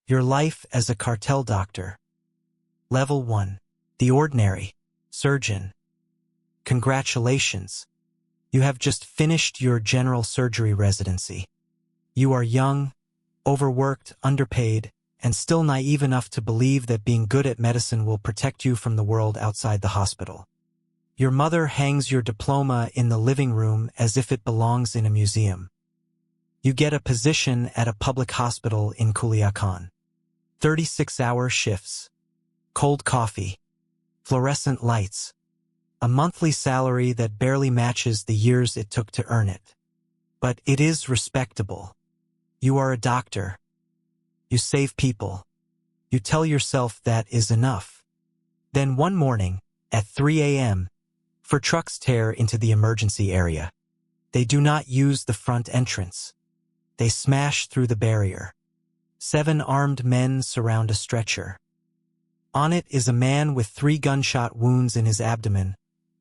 Your life as a cartel doctor. Level 1. The ordinary surgeon. Congratulations. You have just finished your general surgery residency. You are young, overworked, underpaid, and still naive enough to believe that being good at medicine will protect you from the world outside the hospital. Your mother hangs your diploma in the living room as if it belongs in a museum. You get a position at a public hospital in Culiacan. 36-hour shifts, cold coffee, fluorescent lights, a monthly salary that barely matches the years it took to earn it. But it is respectable. You are a doctor. You save people. You tell yourself that is enough. Then one morning, at 3 a.m., four trucks tear into the emergency area. They do not use the front entrance. They smash through the barrier. 7 armed men surround a stretcher. On it is a man with 3 gunshot wounds in his abdomen,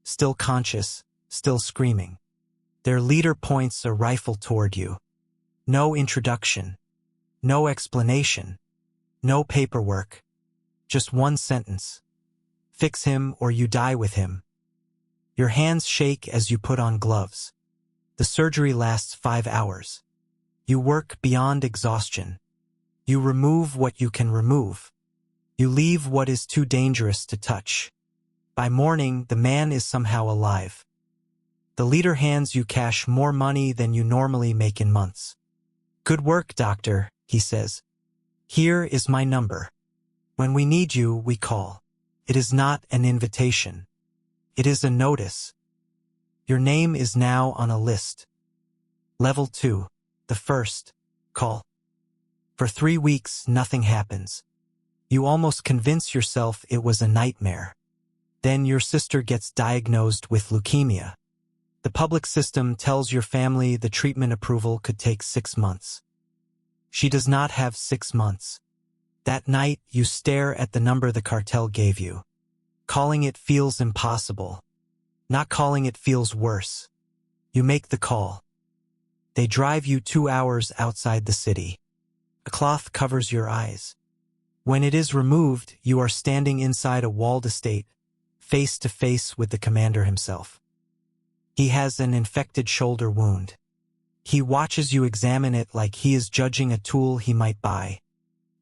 still conscious, still screaming. Their leader points a rifle toward you. No introduction. No explanation. No paperwork. Just one sentence. Fix him or you die with him. Your hands shake as you put on gloves. The surgery lasts 5 hours. You work beyond exhaustion. You remove what you can remove. You leave what is too dangerous to touch. By morning, the man is somehow alive. The leader hands you cash more money than you normally make in months. Good work, doctor, he says. Here is my number. When we need you, we call. It is not an invitation. It is a notice. Your name is now on a list. Level 2. The first call. For 3 weeks, nothing happens. You almost convince yourself it was a nightmare. Then your sister gets diagnosed with leukemia. The public system tells your family the treatment approval could take 6 months. She does not have 6 months. That night, you stare at the number the cartel gave you. Calling it feels impossible. Not calling it feels worse. You make the call. They drive you 2 hours outside the city. A cloth covers your eyes. When it is removed, you are standing inside a walled estate, face to face with the commander himself. He has an infected shoulder wound. He watches you examine it like he is judging a tool he might buy.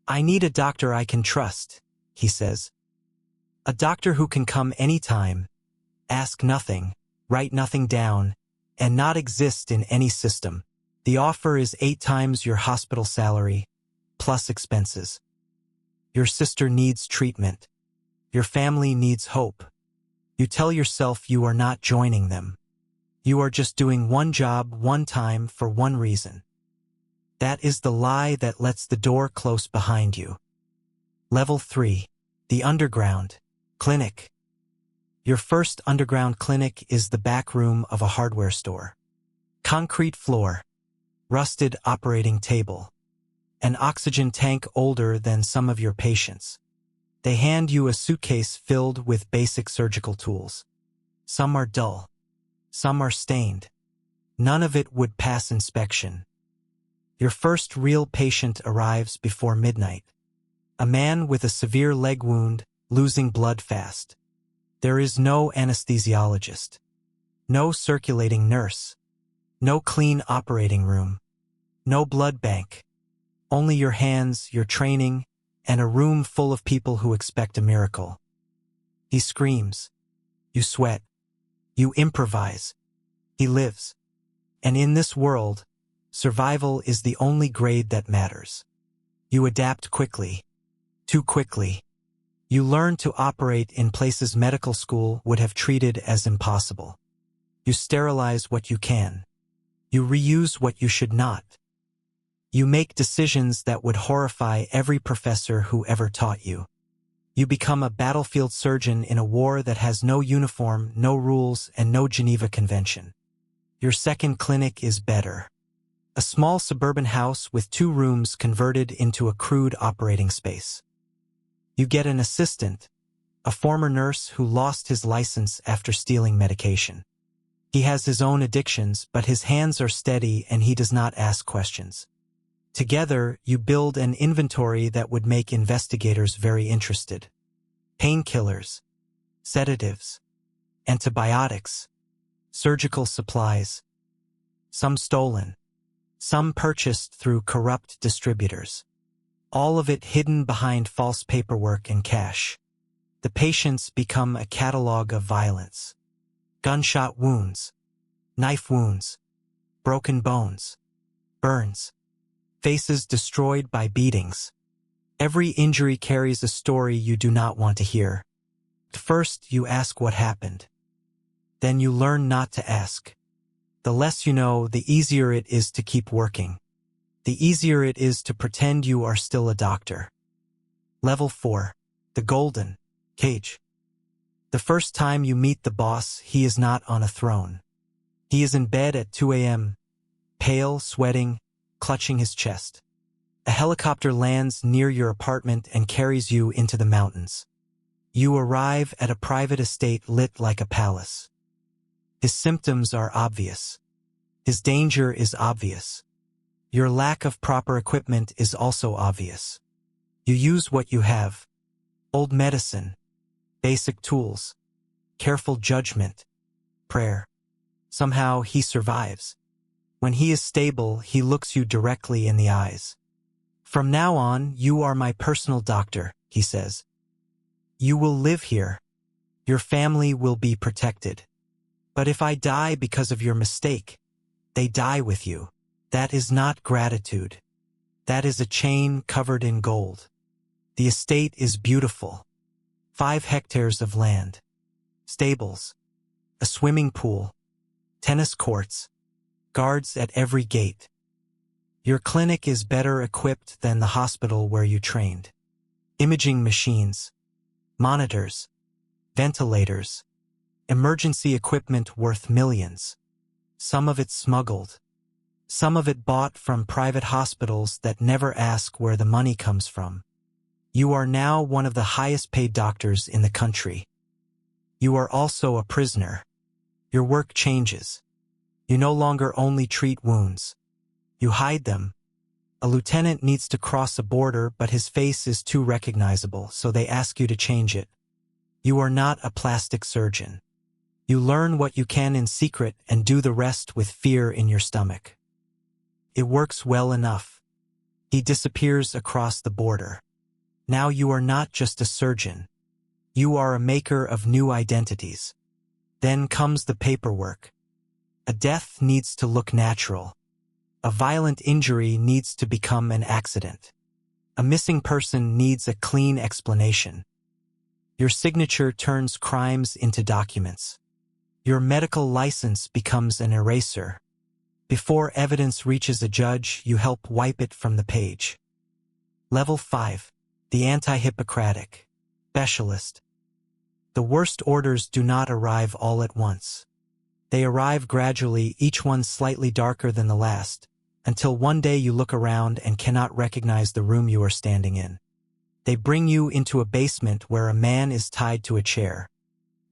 I need a doctor I can trust, he says. A doctor who can come anytime, ask nothing, write nothing down, and not exist in any system. The offer is 8 times your hospital salary, plus expenses. Your sister needs treatment. Your family needs hope. You tell yourself you are not joining them. You are just doing one job one time for one reason. That is the lie that lets the door close behind you. Level 3. The underground clinic. Your first underground clinic is the back room of a hardware store. Concrete floor. Rusted operating table. An oxygen tank older than some of your patients. They hand you a suitcase filled with basic surgical tools. Some are dull. Some are stained. None of it would pass inspection. Your first real patient arrives before midnight. A man with a severe leg wound, losing blood fast. There is no anesthesiologist. No circulating nurse. No clean operating room. No blood bank. Only your hands, your training, and a room full of people who expect a miracle. He screams. You sweat. You improvise. He lives. And in this world, survival is the only grade that matters. You adapt quickly. Too quickly. You learn to operate in places medical school would have treated as impossible. You sterilize what you can. You reuse what you should not. You make decisions that would horrify every professor who ever taught you. You become a battlefield surgeon in a war that has no uniform, no rules, and no Geneva Convention. Your second clinic is better. A small suburban house with 2 rooms converted into a crude operating space. You get an assistant, a former nurse who lost his license after stealing medication. He has his own addictions, but his hands are steady and he does not ask questions. Together, you build an inventory that would make investigators very interested. Painkillers, sedatives, antibiotics, surgical supplies, some stolen, some purchased through corrupt distributors. All of it hidden behind false paperwork and cash. The patients become a catalog of violence. Gunshot wounds, knife wounds, broken bones, burns, faces destroyed by beatings. Every injury carries a story you do not want to hear. First, you ask what happened. Then you learn not to ask. The less you know, the easier it is to keep working. The easier it is to pretend you are still a doctor. Level 4. The Golden Cage. The first time you meet the boss, he is not on a throne. He is in bed at 2 a.m., pale, sweating, clutching his chest. A helicopter lands near your apartment and carries you into the mountains. You arrive at a private estate lit like a palace. His symptoms are obvious. His danger is obvious. Your lack of proper equipment is also obvious. You use what you have. Old medicine, basic tools, careful judgment, prayer. Somehow he survives. When he is stable, he looks you directly in the eyes. From now on, you are my personal doctor, he says. You will live here. Your family will be protected. But if I die because of your mistake, they die with you. That is not gratitude. That is a chain covered in gold. The estate is beautiful. 5 hectares of land. Stables. A swimming pool. Tennis courts. Guards at every gate. Your clinic is better equipped than the hospital where you trained. Imaging machines. Monitors. Ventilators. Emergency equipment worth millions. Some of it smuggled. Some of it bought from private hospitals that never ask where the money comes from. You are now one of the highest paid doctors in the country. You are also a prisoner. Your work changes. You no longer only treat wounds. You hide them. A lieutenant needs to cross a border, but his face is too recognizable, so they ask you to change it. You are not a plastic surgeon. You learn what you can in secret and do the rest with fear in your stomach. It works well enough. He disappears across the border. Now you are not just a surgeon. You are a maker of new identities. Then comes the paperwork. A death needs to look natural. A violent injury needs to become an accident. A missing person needs a clean explanation. Your signature turns crimes into documents. Your medical license becomes an eraser. Before evidence reaches a judge, you help wipe it from the page. Level 5. The Anti-Hippocratic. Specialist. The worst orders do not arrive all at once. They arrive gradually, each one slightly darker than the last, until one day you look around and cannot recognize the room you are standing in. They bring you into a basement where a man is tied to a chair.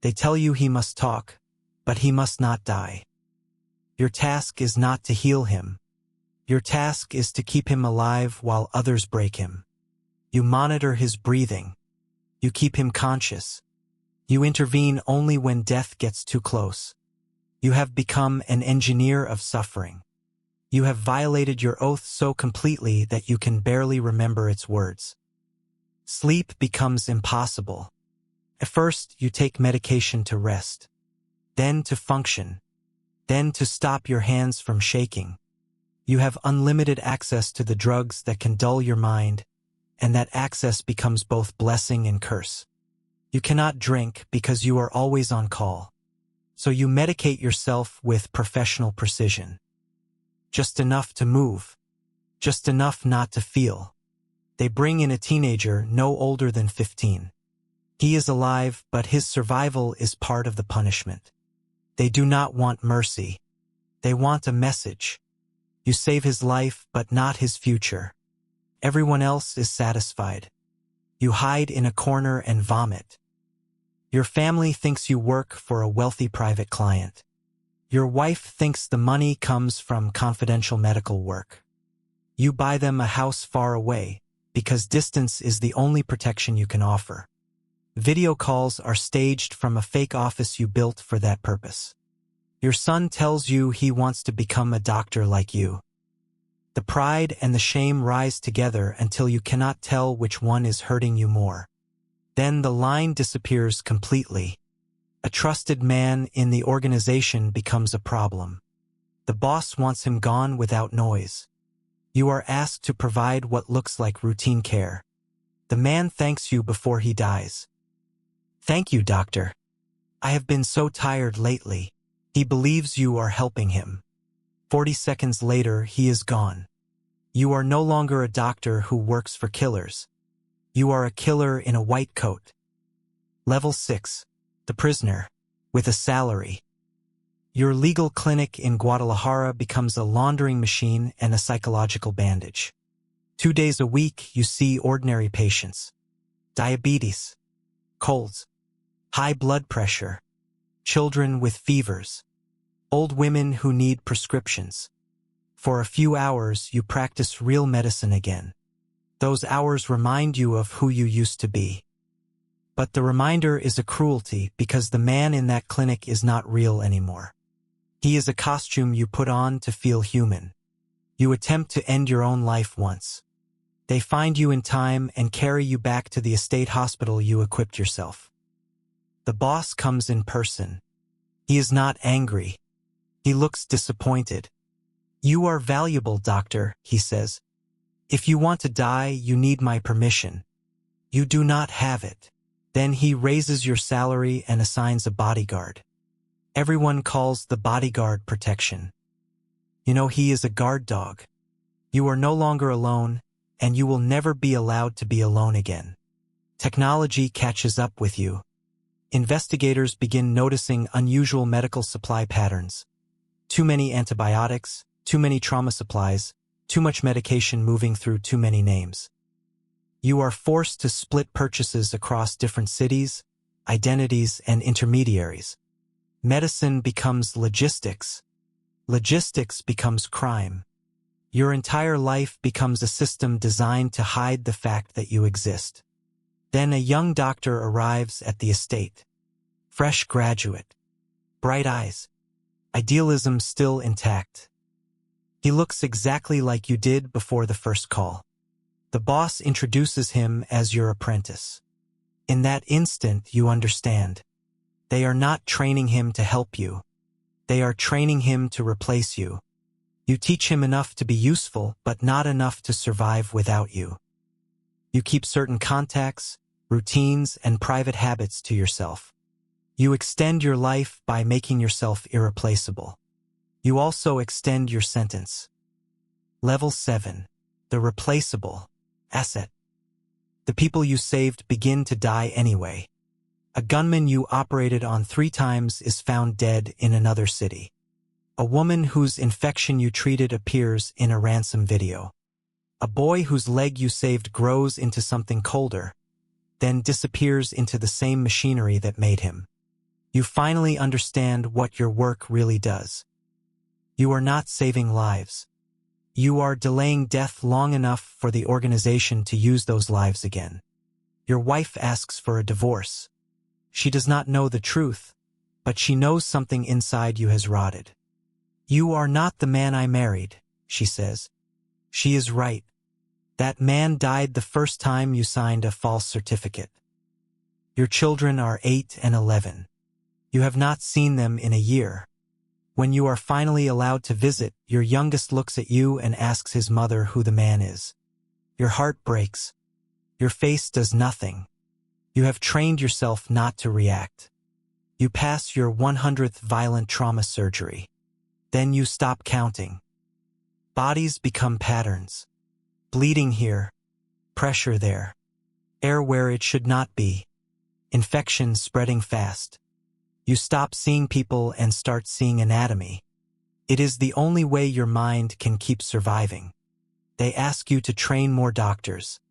They tell you he must talk, but he must not die. Your task is not to heal him. Your task is to keep him alive while others break him. You monitor his breathing. You keep him conscious. You intervene only when death gets too close. You have become an engineer of suffering. You have violated your oath so completely that you can barely remember its words. Sleep becomes impossible. At first, you take medication to rest. Then to function. Then to stop your hands from shaking. You have unlimited access to the drugs that can dull your mind, and that access becomes both blessing and curse. You cannot drink because you are always on call. So you medicate yourself with professional precision. Just enough to move. Just enough not to feel. They bring in a teenager no older than 15. He is alive, but his survival is part of the punishment. They do not want mercy. They want a message. You save his life, but not his future. Everyone else is satisfied. You hide in a corner and vomit. Your family thinks you work for a wealthy private client. Your wife thinks the money comes from confidential medical work. You buy them a house far away, because distance is the only protection you can offer. Video calls are staged from a fake office you built for that purpose. Your son tells you he wants to become a doctor like you. The pride and the shame rise together until you cannot tell which one is hurting you more. Then the line disappears completely. A trusted man in the organization becomes a problem. The boss wants him gone without noise. You are asked to provide what looks like routine care. The man thanks you before he dies. "Thank you, doctor. I have been so tired lately." He believes you are helping him. 40 seconds later, he is gone. You are no longer a doctor who works for killers. You are a killer in a white coat. Level 6. The prisoner. With a salary. Your legal clinic in Guadalajara becomes a laundering machine and a psychological bandage. 2 days a week, you see ordinary patients. Diabetes. Colds. High blood pressure. Children with fevers. Old women who need prescriptions. For a few hours, you practice real medicine again. Those hours remind you of who you used to be. But the reminder is a cruelty because the man in that clinic is not real anymore. He is a costume you put on to feel human. You attempt to end your own life once. They find you in time and carry you back to the estate hospital you equipped yourself. The boss comes in person. He is not angry. He looks disappointed. "You are valuable, doctor," he says. "If you want to die, you need my permission. You do not have it." Then he raises your salary and assigns a bodyguard. Everyone calls the bodyguard protection. You know, he is a guard dog. You are no longer alone, and you will never be allowed to be alone again. Technology catches up with you. Investigators begin noticing unusual medical supply patterns. Too many antibiotics, too many trauma supplies, too much medication moving through too many names. You are forced to split purchases across different cities, identities, and intermediaries. Medicine becomes logistics. Logistics becomes crime. Your entire life becomes a system designed to hide the fact that you exist. Then a young doctor arrives at the estate. Fresh graduate. Bright eyes. Idealism still intact. He looks exactly like you did before the first call. The boss introduces him as your apprentice. In that instant, you understand. They are not training him to help you. They are training him to replace you. You teach him enough to be useful, but not enough to survive without you. You keep certain contacts, routines, and private habits to yourself. You extend your life by making yourself irreplaceable. You also extend your sentence. Level 7. The replaceable asset. The people you saved begin to die anyway. A gunman you operated on 3 times is found dead in another city. A woman whose infection you treated appears in a ransom video. A boy whose leg you saved grows into something colder, then disappears into the same machinery that made him. You finally understand what your work really does. You are not saving lives. You are delaying death long enough for the organization to use those lives again. Your wife asks for a divorce. She does not know the truth, but she knows something inside you has rotted. "You are not the man I married," she says. She is right. That man died the first time you signed a false certificate. Your children are 8 and 11. You have not seen them in a year. When you are finally allowed to visit, your youngest looks at you and asks his mother who the man is. Your heart breaks. Your face does nothing. You have trained yourself not to react. You pass your 100th violent trauma surgery. Then you stop counting. Bodies become patterns. Bleeding here, pressure there, air where it should not be, infection spreading fast. You stop seeing people and start seeing anatomy. It is the only way your mind can keep surviving. They ask you to train more doctors.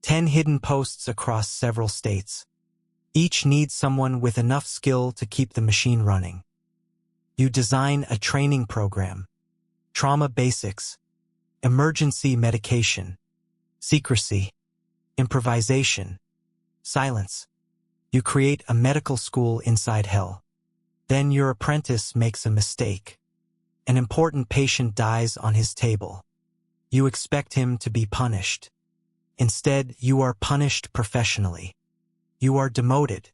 10 hidden posts across several states. Each needs someone with enough skill to keep the machine running. You design a training program. Trauma basics. Emergency medication. Secrecy. Improvisation. Silence. You create a medical school inside hell. Then your apprentice makes a mistake. An important patient dies on his table. You expect him to be punished. Instead, you are punished professionally. You are demoted.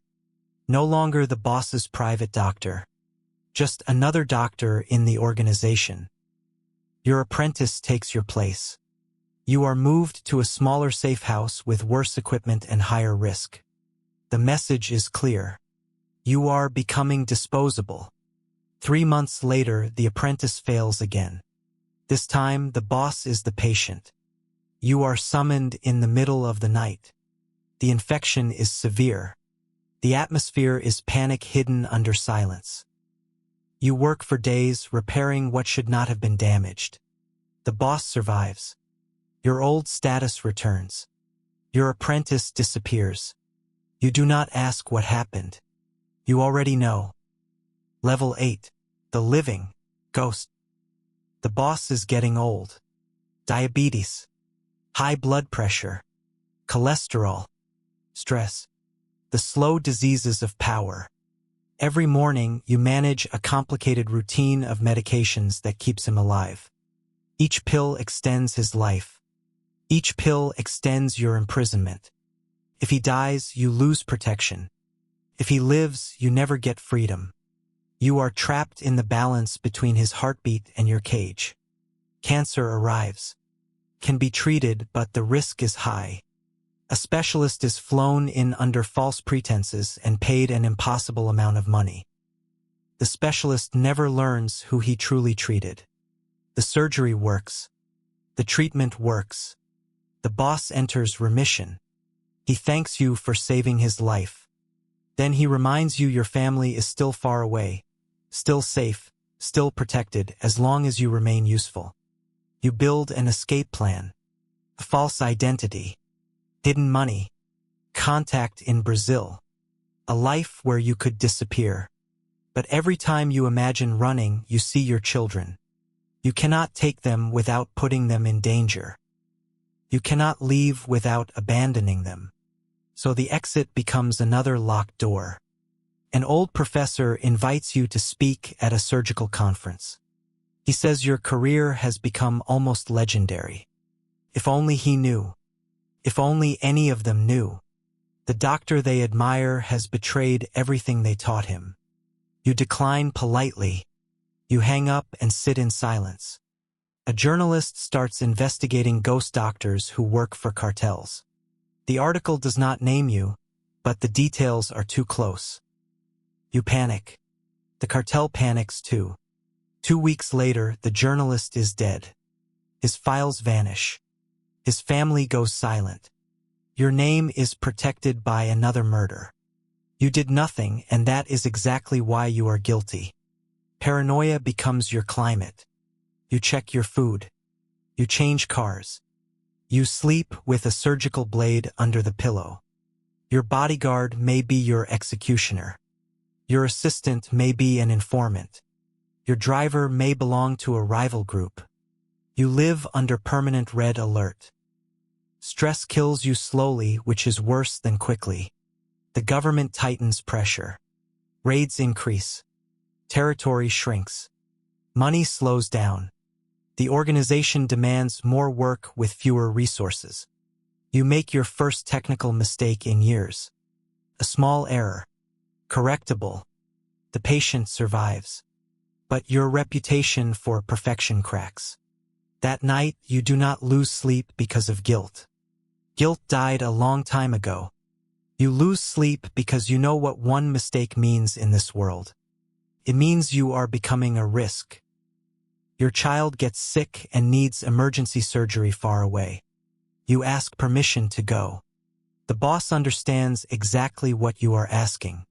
No longer the boss's private doctor. Just another doctor in the organization. Your apprentice takes your place. You are moved to a smaller safe house with worse equipment and higher risk. The message is clear. You are becoming disposable. 3 months later, the apprentice fails again. This time, the boss is the patient. You are summoned in the middle of the night. The infection is severe. The atmosphere is panic hidden under silence. You work for days repairing what should not have been damaged. The boss survives. Your old status returns. Your apprentice disappears. You do not ask what happened. You already know. Level 8. The living ghost. The boss is getting old. Diabetes. High blood pressure. Cholesterol. Stress. The slow diseases of power. Every morning, you manage a complicated routine of medications that keeps him alive. Each pill extends his life. Each pill extends your imprisonment. If he dies, you lose protection. If he lives, you never get freedom. You are trapped in the balance between his heartbeat and your cage. Cancer arrives. Can be treated, but the risk is high. A specialist is flown in under false pretenses and paid an impossible amount of money. The specialist never learns who he truly treated. The surgery works. The treatment works. The boss enters remission. He thanks you for saving his life. Then he reminds you your family is still far away, still safe, still protected as long as you remain useful. You build an escape plan. A false identity. Hidden money. Contact in Brazil. A life where you could disappear. But every time you imagine running, you see your children. You cannot take them without putting them in danger. You cannot leave without abandoning them. So the exit becomes another locked door. An old professor invites you to speak at a surgical conference. He says your career has become almost legendary. If only he knew. If only any of them knew. The doctor they admire has betrayed everything they taught him. You decline politely. You hang up and sit in silence. A journalist starts investigating ghost doctors who work for cartels. The article does not name you, but the details are too close. You panic. The cartel panics too. 2 weeks later, the journalist is dead. His files vanish. His family goes silent. Your name is protected by another murder. You did nothing, and that is exactly why you are guilty. Paranoia becomes your climate. You check your food. You change cars. You sleep with a surgical blade under the pillow. Your bodyguard may be your executioner. Your assistant may be an informant. Your driver may belong to a rival group. You live under permanent red alert. Stress kills you slowly, which is worse than quickly. The government tightens pressure. Raids increase. Territory shrinks. Money slows down. The organization demands more work with fewer resources. You make your first technical mistake in years. A small error. Correctable. The patient survives. But your reputation for perfection cracks. That night, you do not lose sleep because of guilt. Guilt died a long time ago. You lose sleep because you know what one mistake means in this world. It means you are becoming a risk. Your child gets sick and needs emergency surgery far away. You ask permission to go. The boss understands exactly what you are asking.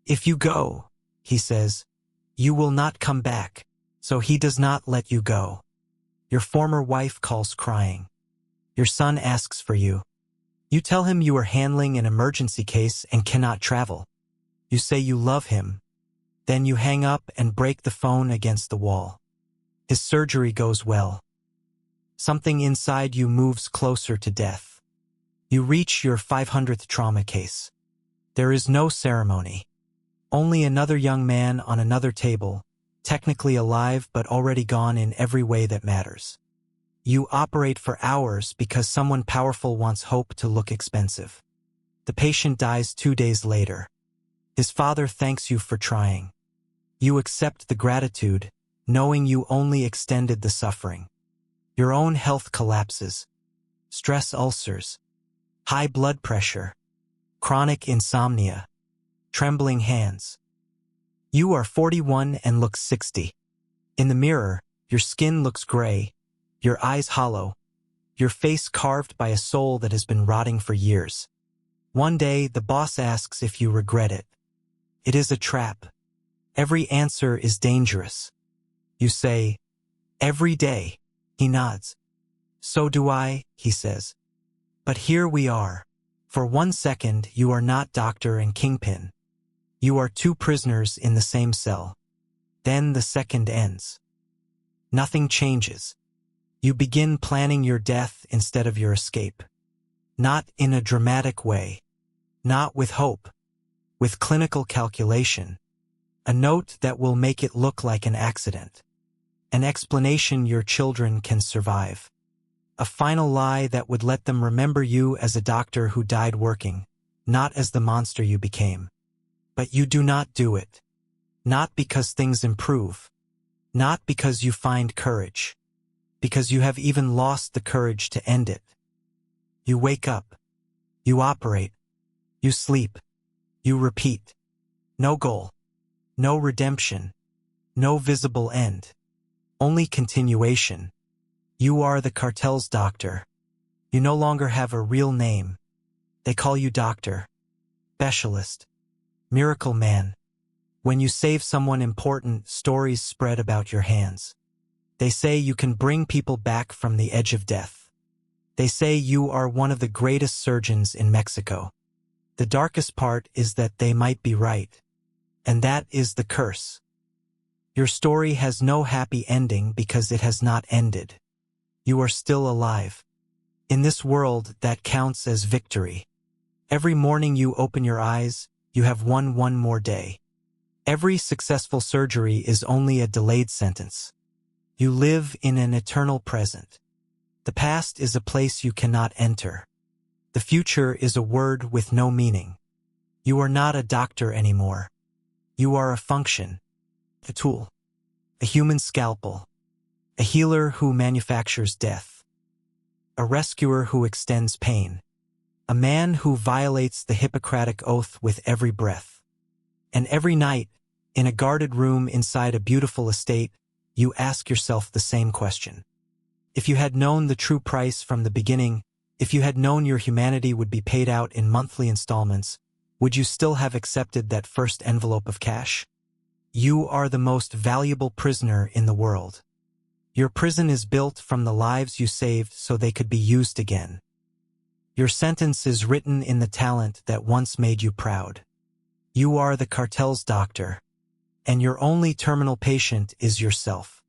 If you go, he says, you will not come back, so he does not let you go. Your former wife calls crying. Your son asks for you. You tell him you are handling an emergency case and cannot travel. You say you love him. Then you hang up and break the phone against the wall. His surgery goes well. Something inside you moves closer to death. You reach your 500th trauma case. There is no ceremony. Only another young man on another table, technically alive but already gone in every way that matters. You operate for hours because someone powerful wants hope to look expensive. The patient dies 2 days later. His father thanks you for trying. You accept the gratitude, knowing you only extended the suffering. Your own health collapses. Stress ulcers, high blood pressure, chronic insomnia, trembling hands. You are 41 and look 60. In the mirror, your skin looks gray, your eyes hollow, your face carved by a soul that has been rotting for years. One day, the boss asks if you regret it. It is a trap. Every answer is dangerous. You say, "Every day." He nods. "So do I," he says. But here we are. For 1 second, you are not doctor and kingpin. You are 2 prisoners in the same cell. Then the second ends. Nothing changes. You begin planning your death instead of your escape. Not in a dramatic way. Not with hope. With clinical calculation. A note that will make it look like an accident. An explanation your children can survive. A final lie that would let them remember you as a doctor who died working, not as the monster you became. But you do not do it. Not because things improve. Not because you find courage. Because you have even lost the courage to end it. You wake up. You operate. You sleep. You repeat. No goal. No redemption. No visible end. Only continuation. You are the cartel's doctor. You no longer have a real name. They call you doctor, specialist, miracle man. When you save someone important, stories spread about your hands. They say you can bring people back from the edge of death. They say you are one of the greatest surgeons in Mexico. The darkest part is that they might be right. And that is the curse. Your story has no happy ending because it has not ended. You are still alive. In this world, that counts as victory. Every morning you open your eyes, you have won one more day. Every successful surgery is only a delayed sentence. You live in an eternal present. The past is a place you cannot enter. The future is a word with no meaning. You are not a doctor anymore. You are a function. A tool, a human scalpel, a healer who manufactures death, a rescuer who extends pain, a man who violates the Hippocratic oath with every breath. And every night, in a guarded room inside a beautiful estate, you ask yourself the same question. If you had known the true price from the beginning, if you had known your humanity would be paid out in monthly installments, would you still have accepted that first envelope of cash? You are the most valuable prisoner in the world. Your prison is built from the lives you saved so they could be used again. Your sentence is written in the talent that once made you proud. You are the cartel's doctor, and your only terminal patient is yourself.